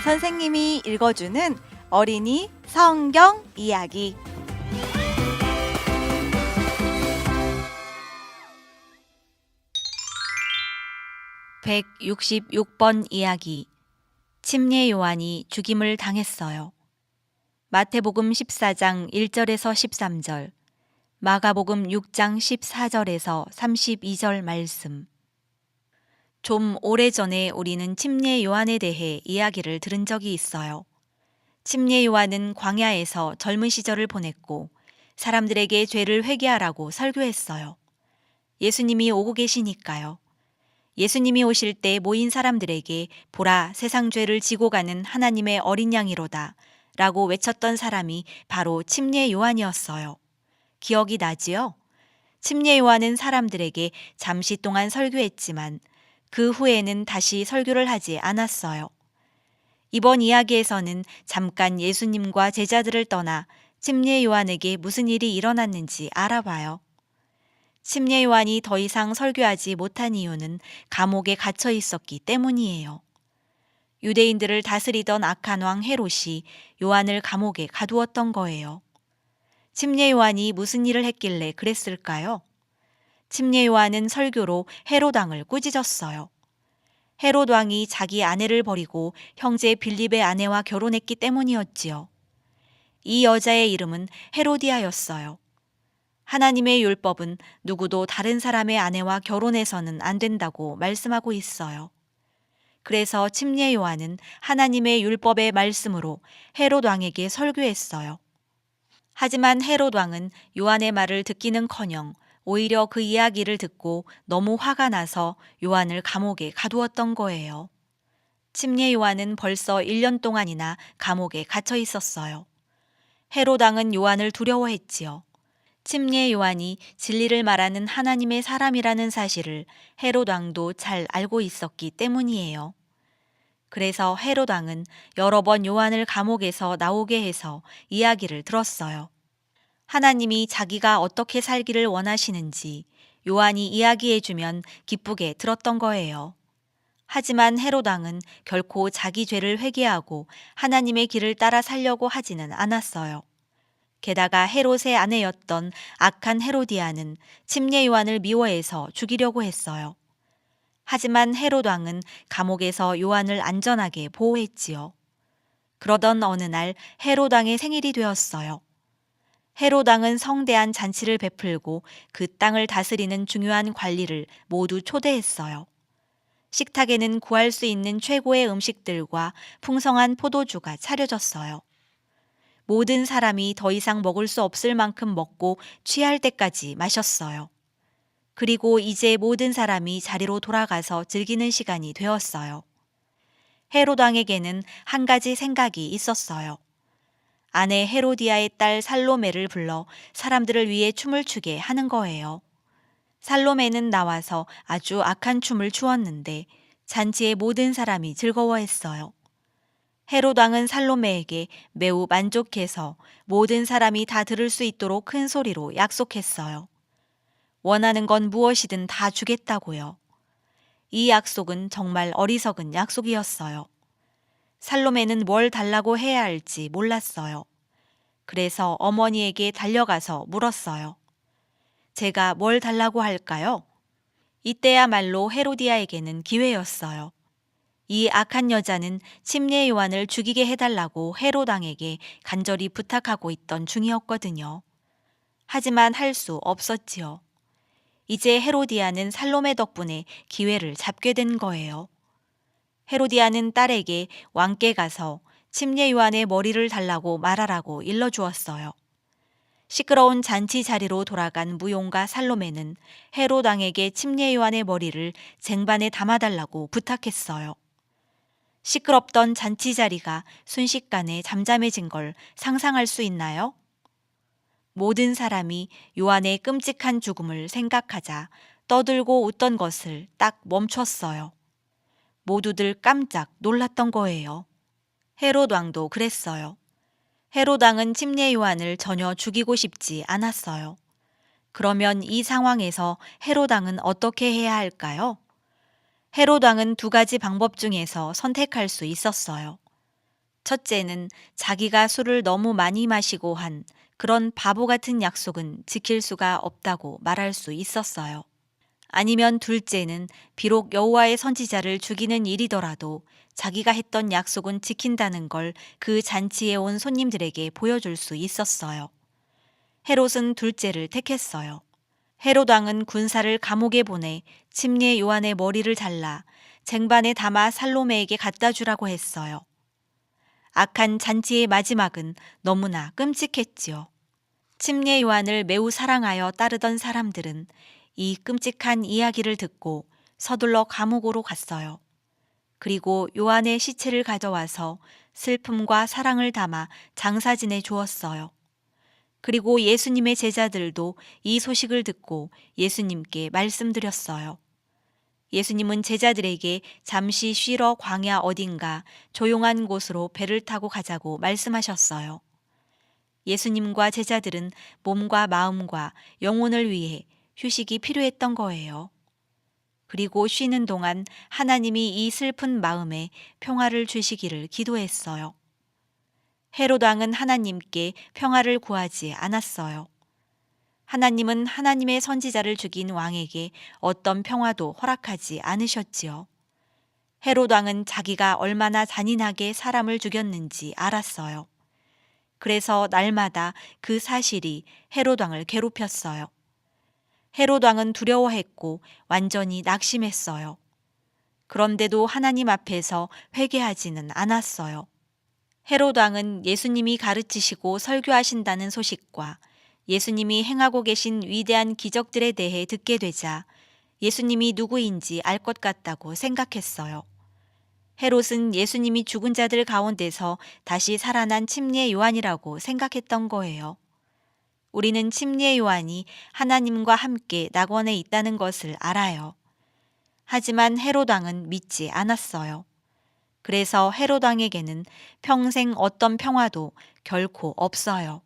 선생님이 읽어주는 어린이 성경 이야기. 166번 이야기. 침례 요한이 죽임을 당했어요. 마태복음 14장 1절에서 13절, 마가복음 6장 14절에서 32절 말씀. 좀 오래전에 우리는 침례 요한에 대해 이야기를 들은 적이 있어요. 침례 요한은 광야에서 젊은 시절을 보냈고 사람들에게 죄를 회개하라고 설교했어요. 예수님이 오고 계시니까요. 예수님이 오실 때 모인 사람들에게 보라, 세상 죄를 지고 가는 하나님의 어린 양이로다 라고 외쳤던 사람이 바로 침례 요한이었어요. 기억이 나지요? 침례 요한은 사람들에게 잠시 동안 설교했지만 그 후에는 다시 설교를 하지 않았어요. 이번 이야기에서는 잠깐 예수님과 제자들을 떠나 침례 요한에게 무슨 일이 일어났는지 알아봐요. 침례 요한이 더 이상 설교하지 못한 이유는 감옥에 갇혀 있었기 때문이에요. 유대인들을 다스리던 악한 왕 헤롯이 요한을 감옥에 가두었던 거예요. 침례 요한이 무슨 일을 했길래 그랬을까요? 침례 요한은 설교로 헤롯 왕을 꾸짖었어요. 헤롯 왕이 자기 아내를 버리고 형제 빌립의 아내와 결혼했기 때문이었지요. 이 여자의 이름은 헤로디아였어요. 하나님의 율법은 누구도 다른 사람의 아내와 결혼해서는 안 된다고 말씀하고 있어요. 그래서 침례 요한은 하나님의 율법의 말씀으로 헤롯 왕에게 설교했어요. 하지만 헤롯 왕은 요한의 말을 듣기는커녕 오히려 그 이야기를 듣고 너무 화가 나서 요한을 감옥에 가두었던 거예요. 침례 요한은 벌써 1년 동안이나 감옥에 갇혀 있었어요. 헤롯 왕은 요한을 두려워했지요. 침례 요한이 진리를 말하는 하나님의 사람이라는 사실을 헤롯 왕도 잘 알고 있었기 때문이에요. 그래서 헤롯 왕은 여러 번 요한을 감옥에서 나오게 해서 이야기를 들었어요. 하나님이 자기가 어떻게 살기를 원하시는지 요한이 이야기해주면 기쁘게 들었던 거예요. 하지만 헤롯 왕은 결코 자기 죄를 회개하고 하나님의 길을 따라 살려고 하지는 않았어요. 게다가 헤롯의 아내였던 악한 헤로디아는 침례 요한을 미워해서 죽이려고 했어요. 하지만 헤롯 왕은 감옥에서 요한을 안전하게 보호했지요. 그러던 어느 날 헤롯 왕의 생일이 되었어요. 헤롯 왕은 성대한 잔치를 베풀고 그 땅을 다스리는 중요한 관리를 모두 초대했어요. 식탁에는 구할 수 있는 최고의 음식들과 풍성한 포도주가 차려졌어요. 모든 사람이 더 이상 먹을 수 없을 만큼 먹고 취할 때까지 마셨어요. 그리고 이제 모든 사람이 자리로 돌아가서 즐기는 시간이 되었어요. 헤롯 왕에게는 한 가지 생각이 있었어요. 아내 헤로디아의 딸 살로메를 불러 사람들을 위해 춤을 추게 하는 거예요. 살로메는 나와서 아주 악한 춤을 추었는데 잔치의 모든 사람이 즐거워했어요. 헤롯 왕은 살로메에게 매우 만족해서 모든 사람이 다 들을 수 있도록 큰 소리로 약속했어요. 원하는 건 무엇이든 다 주겠다고요. 이 약속은 정말 어리석은 약속이었어요. 살로메는 뭘 달라고 해야 할지 몰랐어요. 그래서 어머니에게 달려가서 물었어요. 제가 뭘 달라고 할까요? 이때야말로 헤로디아에게는 기회였어요. 이 악한 여자는 침례 요한을 죽이게 해달라고 헤롯 왕에게 간절히 부탁하고 있던 중이었거든요. 하지만 할 수 없었지요. 이제 헤로디아는 살로메 덕분에 기회를 잡게 된 거예요. 헤로디아는 딸에게 왕께 가서 침례 요한의 머리를 달라고 말하라고 일러주었어요. 시끄러운 잔치 자리로 돌아간 무용가 살로메는 헤롯 왕에게 침례 요한의 머리를 쟁반에 담아달라고 부탁했어요. 시끄럽던 잔치 자리가 순식간에 잠잠해진 걸 상상할 수 있나요? 모든 사람이 요한의 끔찍한 죽음을 생각하자 떠들고 웃던 것을 딱 멈췄어요. 모두들 깜짝 놀랐던 거예요. 헤롯 왕도 그랬어요. 헤롯 왕은 침례 요한을 전혀 죽이고 싶지 않았어요. 그러면 이 상황에서 헤롯 왕은 어떻게 해야 할까요? 헤롯 왕은 두 가지 방법 중에서 선택할 수 있었어요. 첫째는 자기가 술을 너무 많이 마시고 한 그런 바보 같은 약속은 지킬 수가 없다고 말할 수 있었어요. 아니면 둘째는 비록 여호와의 선지자를 죽이는 일이더라도 자기가 했던 약속은 지킨다는 걸 그 잔치에 온 손님들에게 보여줄 수 있었어요. 헤롯은 둘째를 택했어요. 헤롯 왕은 군사를 감옥에 보내 침례 요한의 머리를 잘라 쟁반에 담아 살로메에게 갖다 주라고 했어요. 악한 잔치의 마지막은 너무나 끔찍했지요. 침례 요한을 매우 사랑하여 따르던 사람들은 이 끔찍한 이야기를 듣고 서둘러 감옥으로 갔어요. 그리고 요한의 시체를 가져와서 슬픔과 사랑을 담아 장사진에 주었어요. 그리고 예수님의 제자들도 이 소식을 듣고 예수님께 말씀드렸어요. 예수님은 제자들에게 잠시 쉬러 광야 어딘가 조용한 곳으로 배를 타고 가자고 말씀하셨어요. 예수님과 제자들은 몸과 마음과 영혼을 위해 휴식이 필요했던 거예요. 그리고 쉬는 동안 하나님이 이 슬픈 마음에 평화를 주시기를 기도했어요. 헤롯 왕은 하나님께 평화를 구하지 않았어요. 하나님은 하나님의 선지자를 죽인 왕에게 어떤 평화도 허락하지 않으셨지요. 헤롯 왕은 자기가 얼마나 잔인하게 사람을 죽였는지 알았어요. 그래서 날마다 그 사실이 헤롯 왕을 괴롭혔어요. 헤롯 왕은 두려워했고 완전히 낙심했어요. 그런데도 하나님 앞에서 회개하지는 않았어요. 헤롯 왕은 예수님이 가르치시고 설교하신다는 소식과 예수님이 행하고 계신 위대한 기적들에 대해 듣게 되자 예수님이 누구인지 알 것 같다고 생각했어요. 헤롯은 예수님이 죽은 자들 가운데서 다시 살아난 침례 요한이라고 생각했던 거예요. 우리는 침례 요한이 하나님과 함께 낙원에 있다는 것을 알아요. 하지만 헤롯 왕은 믿지 않았어요. 그래서 헤롯 왕에게는 평생 어떤 평화도 결코 없어요.